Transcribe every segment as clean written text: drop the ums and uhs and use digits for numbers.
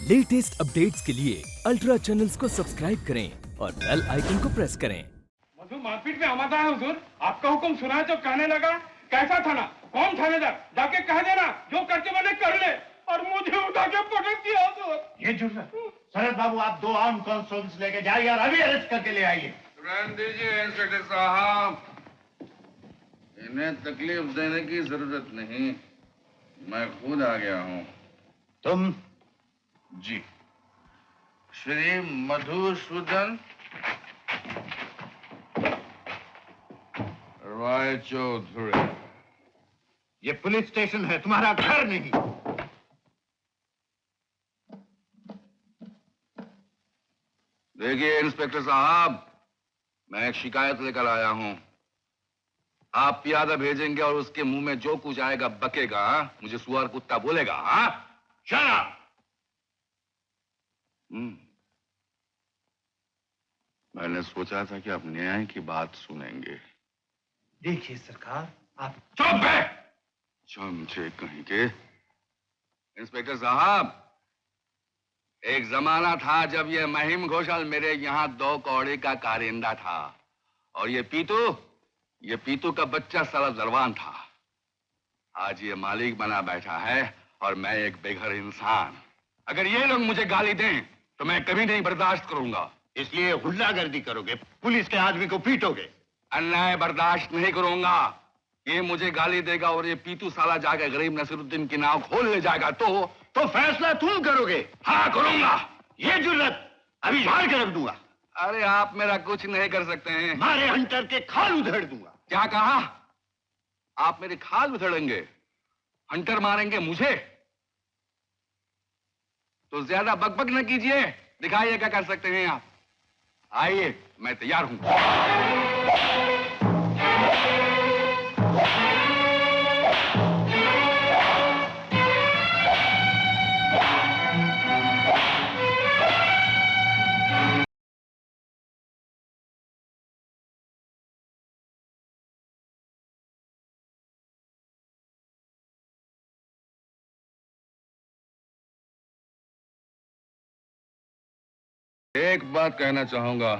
Latest updates के लिए ultra channels को सब्सक्राइब करें और बेल आइकन को प्रेस करें। मधु मारपीट में आमादा है हुजूर। आपका हुक्म सुना है तो कहने लगा कैसा थाना, कौन थानेदार, जाके कह देना जो करके मैंने कर ले, और मुझे उठा के पटक दिया हुजूर। ये जुर्रत। शरद बाबू आप 2 आर्म कांस्टेबल्स लेके जाइए और अभी अरेस्ट करके ले आइए। रहने दीजिए इंस्पेक्टर साहब, इन्हें तकलीफ देने की जरूरत नहीं, मैं खुद आ गया हूँ। तुम? जी, श्री मधुसूदन राय चौधरी। ये पुलिस स्टेशन है, तुम्हारा घर नहीं। देखिए इंस्पेक्टर साहब, मैं एक शिकायत लेकर आया हूं। आप प्यादा भेजेंगे और उसके मुंह में जो कुछ आएगा बकेगा, मुझे सुअर कुत्ता बोलेगा। हाँ, चला। मैंने सोचा था कि आप न्याय की बात सुनेंगे। देखिए सरकार, आप चुप है, चमचे कहीं के। इंस्पेक्टर साहब, एक जमाना था जब ये महिम घोषाल मेरे यहाँ 2 कौड़ी का कारिंदा था, और ये पीतू का बच्चा साला दरवान था। आज ये मालिक बना बैठा है और मैं एक बेघर इंसान। अगर ये लोग मुझे गाली दें तो मैं कभी नहीं बर्दाश्त करूंगा। इसलिए गुंडागर्दी करोगे, पुलिस के आदमी को पीटोगे। अन्याय बर्दाश्त नहीं करूंगा। ये मुझे गाली देगा और ये पीतू साला जाकर गरीब नसीरुद्दीन की नाव खोल ले जाएगा तो फैसला तुम करोगे। हाँ करूंगा। ये जुर्रत अभी मार कर रख दूंगा। अरे आप मेरा कुछ नहीं कर सकते हैं। मारे हंटर के खाल उधेड़ दूंगा। क्या कहा? आप मेरी खाल उधेड़ेंगे? हंटर मारेंगे मुझे? तो ज्यादा बकबक न कीजिए, दिखाइए क्या कर सकते हैं आप। आइए, मैं तैयार हूं। एक बात कहना चाहूंगा,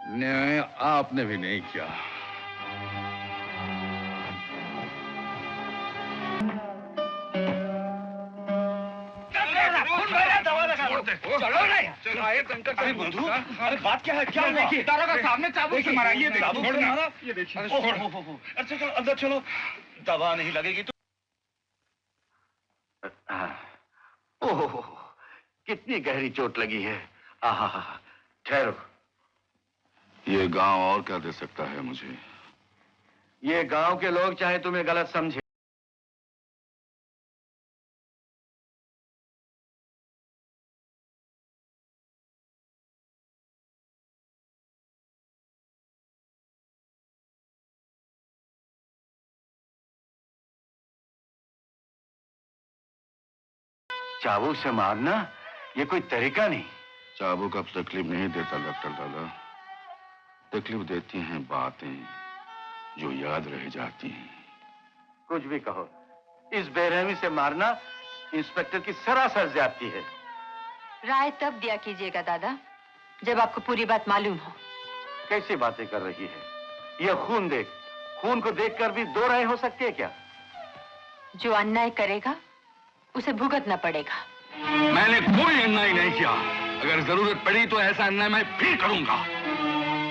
न्याय आपने भी नहीं किया। चलो नहीं, चलो आए कंकर। अरे बंधु, अरे बात क्या है? क्या देखिए, तारा का सामने चाबुक से मारा। ये देखिए, ये देखिए। अच्छा चलो अंदर चलो, दवा नहीं लगेगी तो। ओह, कितनी गहरी चोट लगी है। आहा, ठहरो। ये गांव और क्या दे सकता है मुझे? ये गांव के लोग चाहे तुम्हें गलत समझे, चाबुक से मारना ये कोई तरीका नहीं। चाबुक अब तकलीफ नहीं देता डॉक्टर दादा, तकलीफ देती हैं बातें जो याद रह जाती हैं। कुछ भी कहो, इस बेरहमी से मारना इंस्पेक्टर की सरासर ज्यादती है। राय तब दिया कीजिएगा दादा जब आपको पूरी बात मालूम हो। कैसी बातें कर रही है? यह खून देख, खून को देखकर भी 2 राय हो सकती है क्या? जो अन्याय करेगा उसे भुगतना पड़ेगा। मैंने कोई अन्याय नहीं किया। अगर जरूरत पड़ी तो ऐसा अन्याय मैं फिर करूंगा।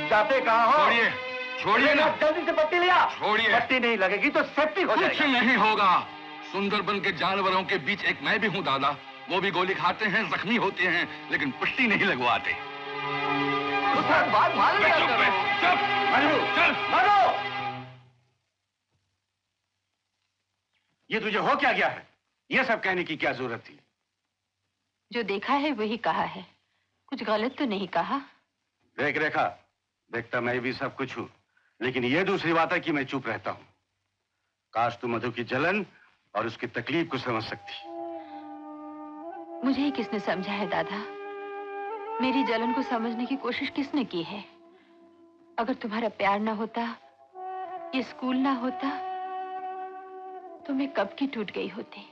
जाते कहाँ हो? छोड़िए, छोड़िए ना। जल्दी से पट्टी लिया। छोड़िए। पट्टी नहीं लगेगी तो सेफ्टी हो कुछ जाएगा। नहीं होगा। सुंदरबन के जानवरों के बीच एक मैं भी हूँ दादा। वो भी गोली खाते हैं, जख्मी होते हैं, लेकिन पट्टी नहीं लगवाते। बात मालूम है। चुप, चल, मारो। ये तुझे हो क्या गया है? ये सब कहने की क्या जरूरत थी? जो देखा है वही कहा है, कुछ गलत तो नहीं कहा। देख रेखा, देखता मैं भी सब कुछ हूं, लेकिन ये दूसरी बात है कि मैं चुप रहता हूं। काश तू मधु की जलन और उसकी तकलीफ को समझ सकती। मुझे ही किसने समझा है दादा? मेरी जलन को समझने की कोशिश किसने की है? अगर तुम्हारा प्यार ना होता, ये स्कूल ना होता, तो मैं कब की टूट गई होती।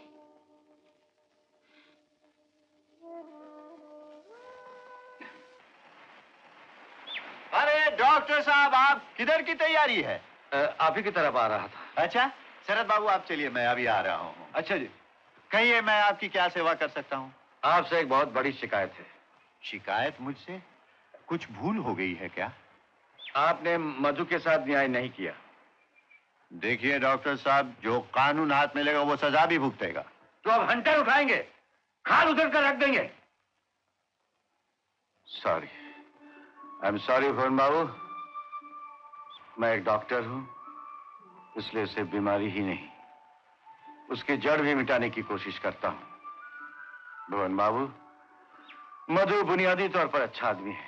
डॉक्टर साहब, आप किधर की तैयारी है? आप ही की तरफ आ रहा था। अच्छा, शरद बाबू आप चलिए, मैं अभी आ रहा हूँ। अच्छा जी, कहिए मैं आपकी क्या सेवा कर सकता हूँ? आपसे एक बहुत बड़ी शिकायत है। शिकायत मुझसे? कुछ भूल हो गई है क्या? आपने मधु के साथ न्याय नहीं किया। देखिए डॉक्टर साहब, जो कानून हाथ में लेगा वो सजा भी भुगतेगा। तो अब हंटर उठाएंगे, खाल उधर कर रख देंगे। सॉरी, आई एम सॉरी भुवन बाबू। मैं एक डॉक्टर हूं, इसलिए सिर्फ बीमारी ही नहीं, उसकी जड़ भी मिटाने की कोशिश करता हूं। भुवन बाबू, मधु बुनियादी तौर पर अच्छा आदमी है,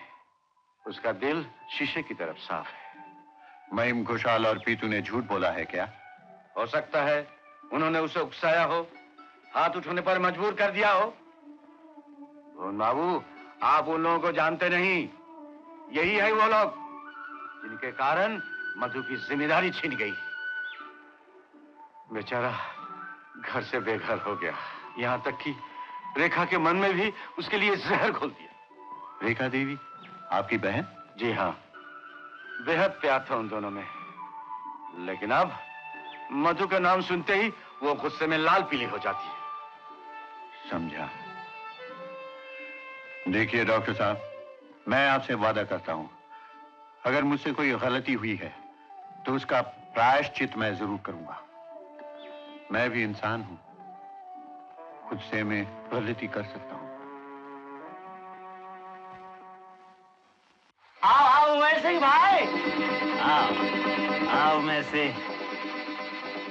उसका दिल शीशे की तरफ साफ है। महिम घोषाल और पीतू ने झूठ बोला है क्या? हो सकता है उन्होंने उसे उकसाया हो, हाथ उठाने पर मजबूर कर दिया हो। भुवन बाबू, आप उन लोगों को जानते नहीं। यही है वो लोग जिनके कारण मधु की जिम्मेदारी छीन गई। बेचारा घर से बेघर हो गया, यहां तक कि रेखा के मन में भी उसके लिए जहर घोल दिया। रेखा देवी आपकी बहन? जी हाँ, बेहद प्यार था उन दोनों में, लेकिन अब मधु का नाम सुनते ही वो गुस्से में लाल पीली हो जाती है। समझा। देखिए डॉक्टर साहब, मैं आपसे वादा करता हूं, अगर मुझसे कोई गलती हुई है तो उसका प्रायश्चित मैं जरूर करूंगा। मैं भी इंसान हूं, खुद से मैं गलती कर सकता हूं। आओ आओ उमेर सिंह भाई, आओ आओ उमेर सिंह।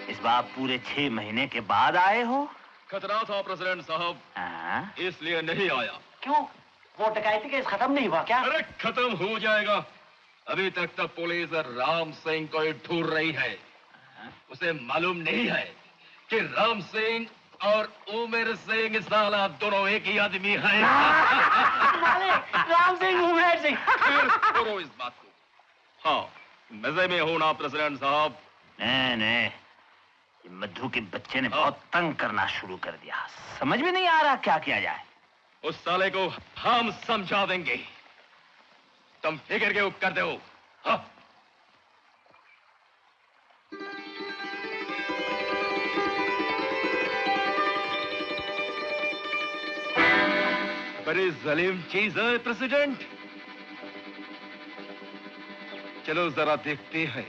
इस बार पूरे 6 महीने के बाद आए हो? खतरा था प्रेसिडेंट साहब, हाँ? इसलिए नहीं आया। क्यों, वो डकैती केस खत्म नहीं हुआ क्या? अरे खत्म हो जाएगा, अभी तक तो पुलिस राम सिंह को ही ढूंढ रही है। उसे मालूम नहीं है कि राम सिंह और उमेर सिंह साला दोनों एक ही आदमी है। राम सिंह उमेर सिंह। फिर छोड़ो इस बात को। हाँ, मजे में हो ना प्रेसिडेंट साहब? नहीं, ये मधु के बच्चे ने बहुत तंग करना शुरू कर दिया, समझ में नहीं आ रहा क्या किया जाए। उस साले को हम समझा देंगे, तुम फिक्र के कर दो। हाँ। बड़ी जालिम चीज है प्रेसिडेंट। चलो जरा देखते हैं।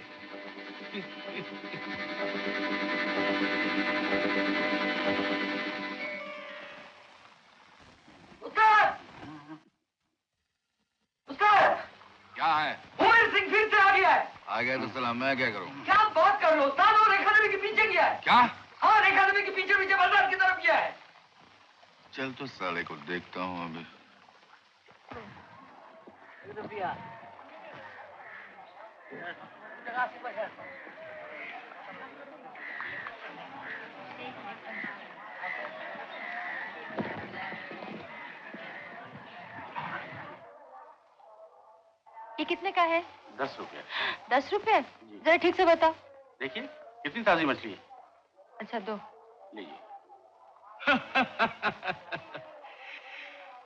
क्या है? उमेर सिंह फिर से आ गया है। आ गया तो सलाम, मैं क्या करूं? क्या बात कर रहे हो? सालों रेखा देवी के पीछे गया है। क्या? हाँ, रेखा देवी के पीछे पीछे बाजार की तरफ गया है। चल तो साले को देखता हूं अभी। ये कितने का है? 10 रुपये। 10 रुपए? जरा ठीक से बताओ। देखिए कितनी ताजी मछली है। अच्छा, दो। लीजिए।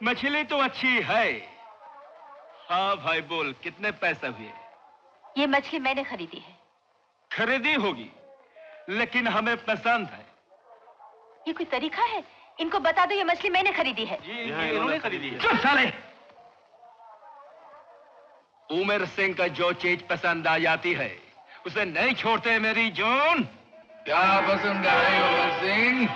मछली तो अच्छी है। हाँ भाई बोल, कितने पैसे हुए? ये मछली मैंने खरीदी है। खरीदी होगी, लेकिन हमें पसंद है। ये कोई तरीका है? इनको बता दो ये मछली मैंने खरीदी है। ये इन्होंने खरीदी है। चुप साले! उमेर सिंह का जो चीज पसंद आ जाती है उसे नहीं छोड़ते मेरी जून। क्या पसंद है उमेर सिंह?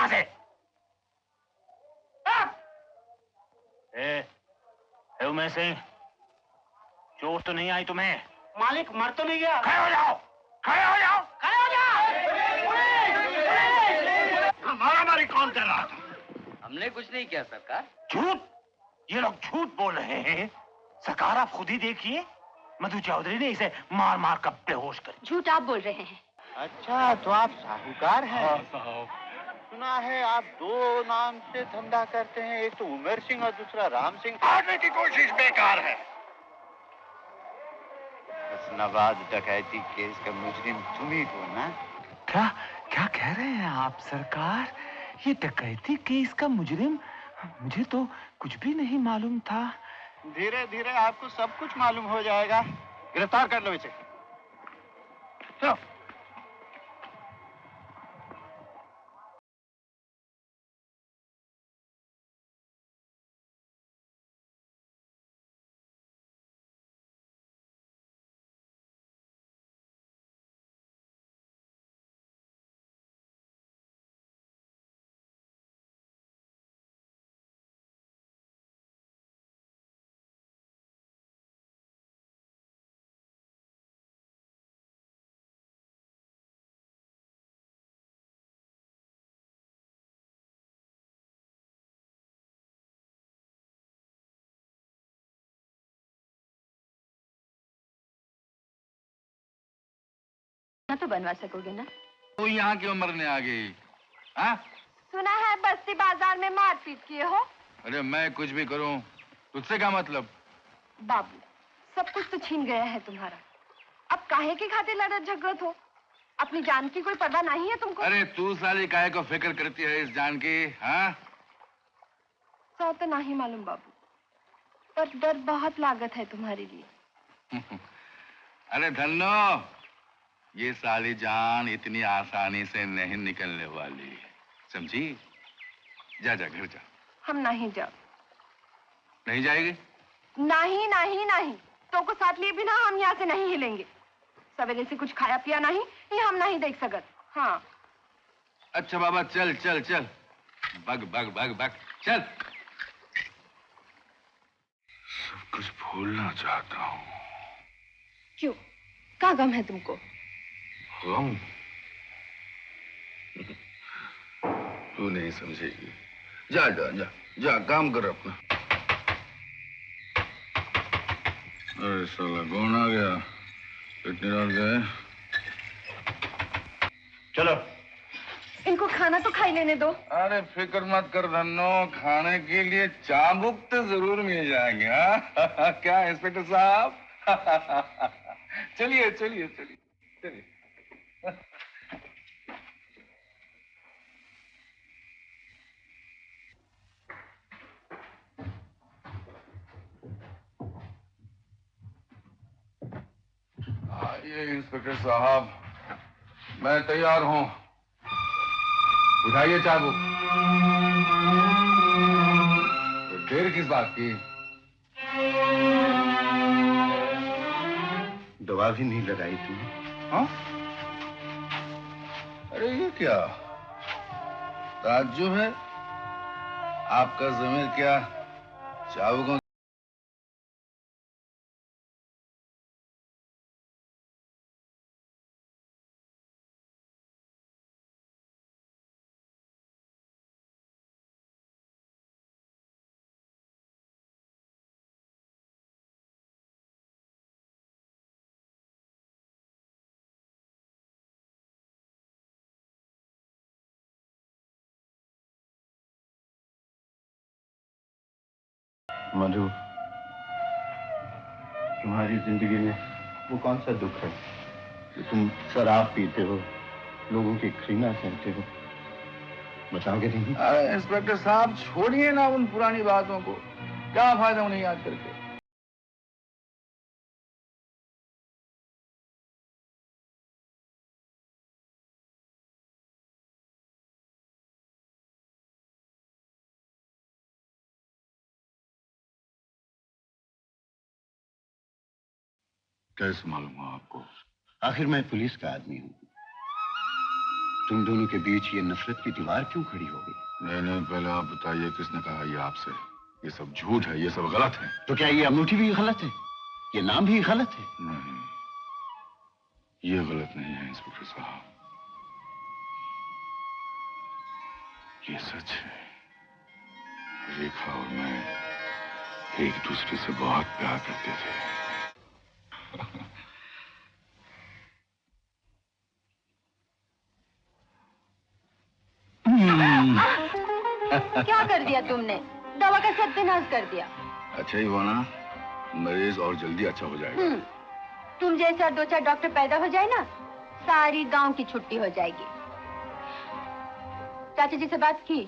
यहां से। उमेश सिंह, चोट तो नहीं आई तुम्हें? मालिक मर तो नहीं गया? खड़े हो जाओ, खड़े हो जाओ, खड़े हो जाओ। मारामारी कौन कर रहा था? हमने कुछ नहीं किया सरकार। झूठ, ये लोग झूठ बोल रहे हैं। सरकार आप खुद ही देखिए, मधु चौधरी ने इसे मार मार कर बेहोश कर। झूठ आप बोल रहे हैं। अच्छा, तो आप साहूकार हैं? हाँ साहब। सुना है आप दो नाम से धंधा करते हैं, एक तो उमेर सिंह और दूसरा राम सिंह। भागने की कोशिश बेकार है। नवाज डकैती केस का मुजरिम तुम ही हो ना? क्या क्या कह रहे हैं आप सरकार? ये डकैती केस का मुजरिम? मुझे तो कुछ भी नहीं मालूम था। धीरे धीरे आपको सब कुछ मालूम हो जाएगा। गिरफ्तार कर लो इसे। चलो। ना तो बनवा सकोगे ना? तू यहाँ क्यों मरने आ गई? हाँ? सुना है बस्ती बाजार में मारपीट किए हो। अरे मैं कुछ भी करूं, तुझसे क्या मतलब? बाबू, सब कुछ तो छीन गया है तुम्हारा। अब काहे की खातिर लड़त झगड़त हो? अपनी जान की कोई परवाह नहीं है तुमको? अरे तू साली काहे को फिक्र करती है इस जान की? हाँ? सौ तो नहीं मालूम बाबू, पर डर बहुत लागत है तुम्हारे लिए। अरे धन्नो, ये साली जान इतनी आसानी से नहीं निकलने वाली, समझी? जा जा घर जा। हम नहीं जाओ। नहीं जाएगी? नहीं नहीं नहीं, तो को साथ लिए बिना हम यहाँ से नहीं हिलेंगे। सवेरे से कुछ खाया पिया नहीं, ये हम नहीं देख सकत। हाँ। अच्छा बाबा, चल चल चल, भग भग भग भग चल। सब कुछ भूलना चाहता हूँ। क्यों, क्या गम है तुमको? गम? तू नहीं समझेगी। जा जा जा जा, काम कर अपना। अरे साला कौन आ गया? इतनी रात गए? चलो। इनको खाना तो खाई लेने दो। अरे फिक्र मत कर धन्नो, खाने के लिए चाबुक तो जरूर मिल जाएंगे। हाँ? क्या इंस्पेक्टर साहब? चलिए चलिए चलिए चलिए। आइए इंस्पेक्टर साहब, मैं तैयार हूं। उठाइए चाबुक। तो देर किस बात की? दवा भी नहीं लगाई तुमने? हाँ? अरे ये क्या ताज्जुब है? आपका ज़मीर क्या चाबुकों? मधु, तुम्हारी जिंदगी में वो कौन सा दुख है कि तुम शराब पीते हो, लोगों की घृणा सहते हो? बताओगे नहीं? अरे इंस्पेक्टर साहब, छोड़िए ना उन पुरानी बातों को। क्या फायदा उन्हें याद करके? कैसे मालूम हुआ आपको? आखिर मैं पुलिस का आदमी हूं। तुम दोनों के बीच ये नफरत की दीवार क्यों खड़ी हो गई? नहीं, पहले आप बताइए किसने कहा ये आपसे? ये सब झूठ है, ये सब गलत है। तो क्या ये अंगूठी भी गलत है? ये नाम भी गलत है? नहीं, ये गलत नहीं है इंस्पेक्टर साहब, ये सच है। रेखा और मैं एक दूसरे से बहुत प्यार करते थे। क्या कर दिया तुमने? दवा का सत्यानाश कर दिया। अच्छा ही हुआ ना, मरीज और जल्दी अच्छा हो जाएगा। तुम जैसा 2-4 डॉक्टर पैदा हो जाए ना, सारी गांव की छुट्टी हो जाएगी। चाचा जी से बात की?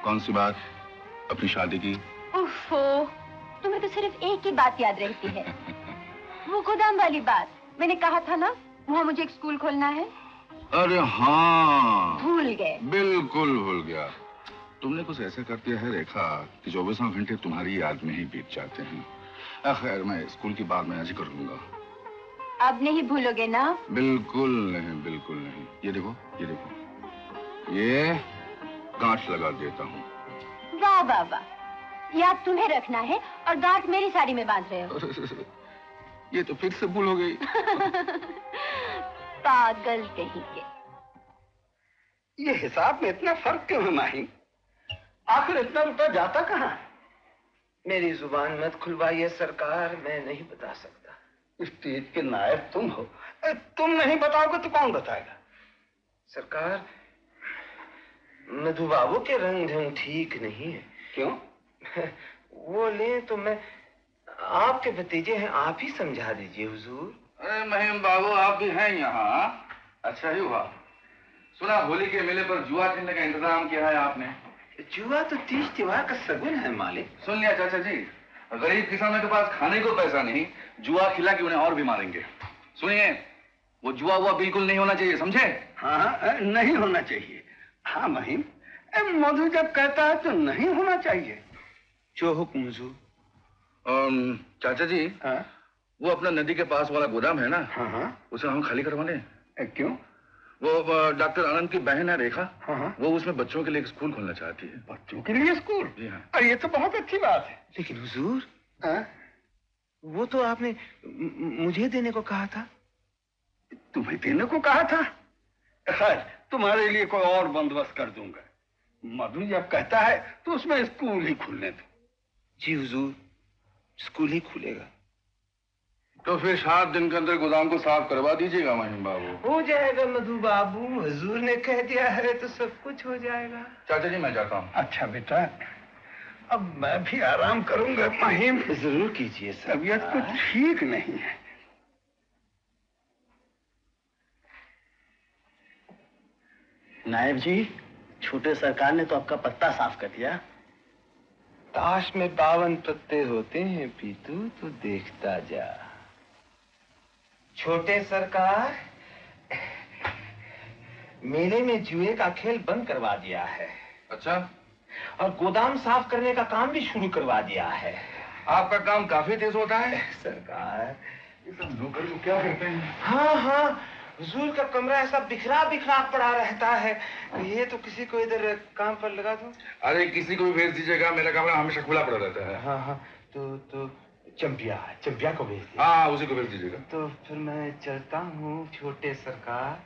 कौन सी बात? अपनी शादी की? उफ़ो, तुम्हें तो सिर्फ एक ही बात याद रहती है। वो गोदाम वाली बात। मैंने कहा था ना, वहाँ मुझे एक स्कूल खोलना है। अरे हाँ, भूल गए? बिल्कुल भूल गया। तुमने कुछ ऐसा कर दिया है रेखा कि 24 घंटे तुम्हारी याद में ही बीत जाते हैं। खैर, मैं स्कूल की बात मैं आज ही कर लूंगा। अब नहीं भूलोगे ना? बिल्कुल नहीं, बिल्कुल नहीं। ये देखो, ये देखो, ये गांठ लगा देता हूँ। वाह वाह वाह, याद तुम्हें रखना है और गांठ मेरी साड़ी में बांध रहे हो। ये तो फिर से भूल हो गई। पागल कहीं के। ये हिसाब में इतना फर्क क्यों है माही? आखिर इतना रुपया जाता कहाँ है? मेरी जुबान मत खुलवाइए सरकार, मैं नहीं बता सकता। स्टेज के नायक तुम हो, तुम नहीं बताओगे तो कौन बताएगा? सरकार, मधु बाबू के रंग ढंग ठीक नहीं है। क्यों? वो ले तो मैं, आपके भतीजे हैं, आप ही समझा दीजिए हुजूर। अरे महिम बाबू, आप भी हैं यहाँ? अच्छा ही हुआ। सुना होली के मेले पर जुआ खेलने का इंतजाम किया है आपने? जुआ तो 30 त्योहार का सगुन है मालिक। सुन लिया चाचा जी, गरीब किसानों के पास खाने को पैसा नहीं, जुआ खिला के उन्हें और भी मारेंगे। सुनिए, वो जुआ हुआ बिल्कुल नहीं होना चाहिए, समझे? हाँ, नहीं होना चाहिए। हाँ महिम, मधु जब कहता है तो नहीं होना चाहिए। जो हुक्म हुजूर। चाचा जी, हाँ? वो अपना नदी के पास वाला गोदाम है ना? हाँ। उसे हम खाली करवा लें? क्यों? वो डॉक्टर आनंद की बहन है रेखा। हाँ। वो उसमें बच्चों के लिए एक स्कूल खोलना चाहती है। बच्चों के लिए स्कूल? जी हाँ। अरे ये तो बहुत अच्छी बात है। लेकिन हुजूर, हाँ? वो तो आपने मुझे देने को कहा था। तुम्हें देने को कहा था? खैर, तुम्हारे लिए कोई और बंदोबस्त कर दूंगा। मधु जब कहता है तो उसमें स्कूल ही खुलने दो। जी हुजूर, स्कूल ही खुलेगा। तो फिर 7 दिन के अंदर गोदाम को साफ करवा दीजिएगा महिम बाबू। हो जाएगा मधु बाबू, हुजूर ने कह दिया है तो सब कुछ हो जाएगा। चाचा जी, मैं जाता हूँ। अच्छा बेटा, अब मैं भी आराम करूंगा। महिम, जरूर कीजिए सर। तबीयत कुछ ठीक नहीं है। नायब जी, छोटे सरकार ने तो आपका पत्ता साफ कर दिया। ताश में 52 पत्ते होते हैं पीतू, तो देखता जा। छोटे सरकार, मेले में जुए का खेल बंद करवा दिया है। अच्छा? और गोदाम साफ करने का काम भी शुरू करवा दिया है। आपका काम काफी तेज होता है सरकार। ये सब नौकर को क्या करते हैं? हाँ, हुजूर का कमरा ऐसा बिखरा बिखरा पड़ा रहता है। ये तो किसी को इधर काम पर लगा दो। अरे किसी को भी भेज दीजिएगा, मेरा कमरा हमेशा खुला पड़ा रहता है। हाँ, तो चंपिया को भेज दीजिए। हाँ, उसी को भेज दीजिएगा। तो फिर मैं चलता हूँ छोटे सरकार।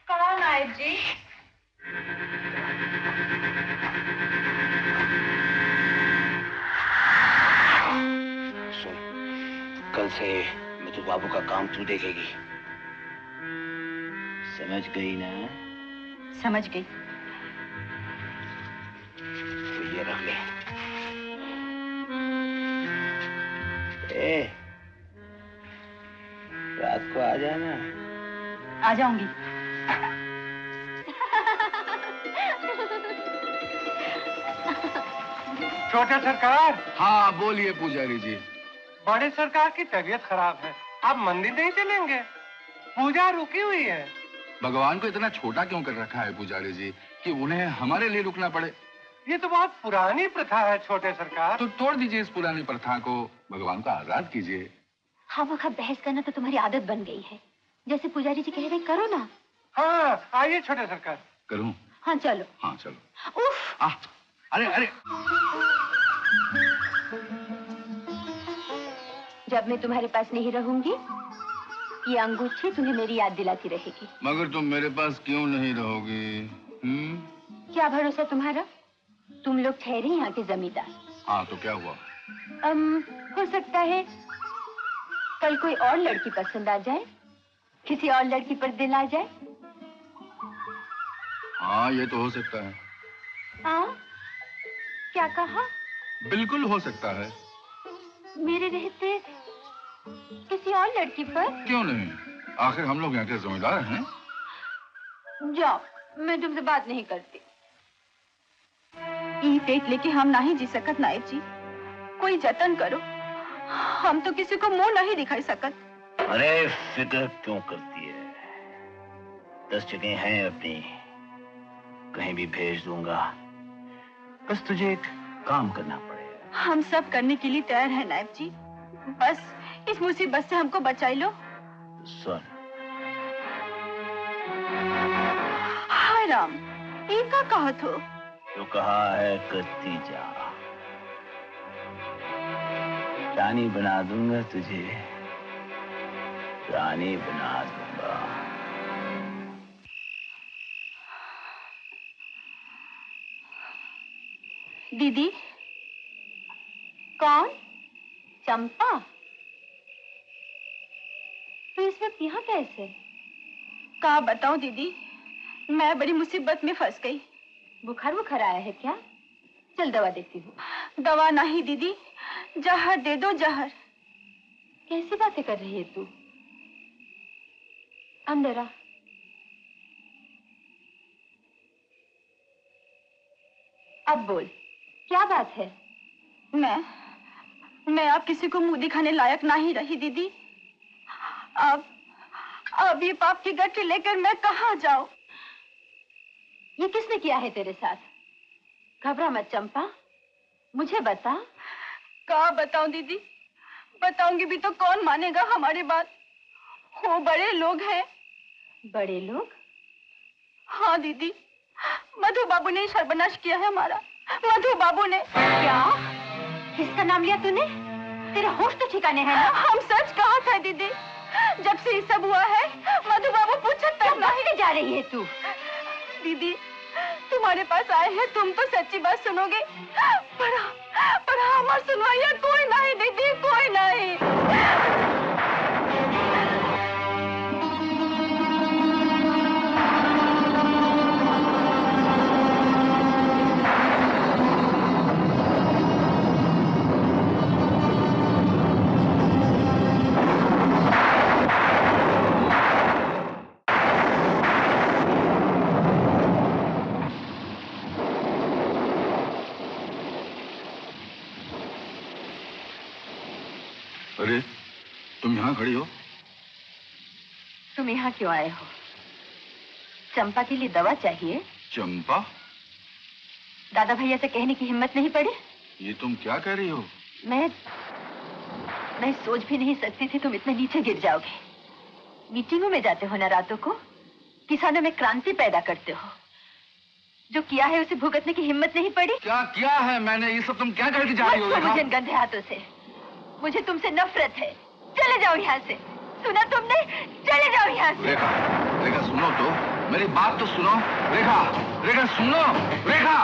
कौन नायब जी? सुन, कल से मधु बाबू का काम तू देखेगी, समझ गई ना? समझ गई। तो ये रख ले। रात को आ जाना। आ जाऊंगी। छोटे सरकार। हाँ, बोलिए पुजारी जी। बड़े सरकार की तबीयत खराब है, आप मंदिर नहीं चलेंगे? पूजा रुकी हुई है। भगवान को इतना छोटा क्यों कर रखा है पुजारी जी कि उन्हें हमारे लिए रुकना पड़े? ये तो बहुत पुरानी प्रथा है छोटे सरकार। तो तोड़ दीजिए इस पुरानी प्रथा को, भगवान को आजाद कीजिए। खामखा बहस करना तो तुम्हारी आदत बन गई है। जैसे पुजारी जी कह रहे करो ना। हाँ आइए छोटे सरकार। करूं? हाँ चलो। हाँ चलो। उफ! अरे अरे जब मैं तुम्हारे पास नहीं रहूंगी, ये अंगूठी तुम्हें मेरी याद दिलाती रहेगी। मगर तुम मेरे पास क्यों नहीं रहोगी? क्या भरोसा तुम्हारा? तुम लोग ठहरे यहाँ के जमींदार। हाँ तो क्या हुआ? हो सकता है कल कोई और लड़की पसंद आ जाए, किसी और लड़की पर दिल आ जाए। हाँ ये तो हो सकता है। हाँ? क्या कहा? बिल्कुल हो सकता है। मेरे रहते किसी और लड़की पर? क्यों नहीं, आखिर हम लोग यहाँ के जमींदार हैं। जाओ, मैं तुमसे बात नहीं करती। ई पेट लेके हम नहीं जी सकत नायब जी। कोई जतन करो, हम तो किसी को मुंह नहीं दिखाई सकत। अरे फिक्र क्यों करती है? 10 जगह हैं अपनी, कहीं भी भेज दूंगा। बस तुझे एक काम करना पड़ेगा। हम सब करने के लिए तैयार हैं नायब जी, बस इस मुसीबत से हमको बचाई लो। सुन, हाय राम, ये क्या कहा तो? जो कहा है करती जा। रानी बना दूंगा तुझे, रानी बना दूंगा। दीदी? कौन? चंपा? तो इस वक्त यहाँ कैसे? क्या बताऊं दीदी, मैं बड़ी मुसीबत में फंस गई। बुखार आया है क्या? चल दवा देती हूँ। दवा नहीं दीदी, जहर दे दो, जहर। कैसी बातें कर रही है तू? अंदर आ। अब बोल, क्या बात है? मैं अब किसी को मुंह दिखाने लायक नहीं रही दीदी। अब ये पाप की गठरी लेकर मैं कहाँ जाऊं? ये किसने किया है तेरे साथ? घबरा मत चंपा, मुझे बता। क्या बताऊं दीदी? बताऊंगी भी तो कौन मानेगा हमारी बात? वो बड़े लोग हैं। बड़े लोग? हाँ दीदी, मधु बाबू ने सर्वनाश किया है हमारा। मधु बाबू ने। क्या? किसका नाम लिया तूने? तेरे होश तो ठिकाने हैं ना? हम सच कहा था दीदी, जब से ये सब हुआ है मधु बाबू पूछा तब नहीं जा रही है तू। दीदी तुम्हारे पास आए हैं, तुम तो सच्ची बात सुनोगे, पर हमारी सुनवाइया कोई नहीं दीदी, कोई नहीं। अरे तुम यहाँ खड़ी हो? तुम यहाँ क्यों आए हो? चंपा के लिए दवा चाहिए? चंपा? दादा भैया से कहने की हिम्मत नहीं पड़ी? ये तुम क्या कह रही हो? मैं सोच भी नहीं सकती थी तुम इतने नीचे गिर जाओगे। मीटिंगों में जाते हो ना रातों को, किसानों में क्रांति पैदा करते हो। जो किया है उसे भुगतने की हिम्मत नहीं पड़ी? क्या किया है मैंने? ये सब तुम क्या करके जा रही हो? मुझे गंदे हाथों से, मुझे तुमसे नफरत है। चले जाओ यहाँ से, सुना तुमने? चले जाओ यहाँ से। रेखा, रेखा सुनो तो, मेरी बात तो सुनो। रेखा, रेखा सुनो, रेखा।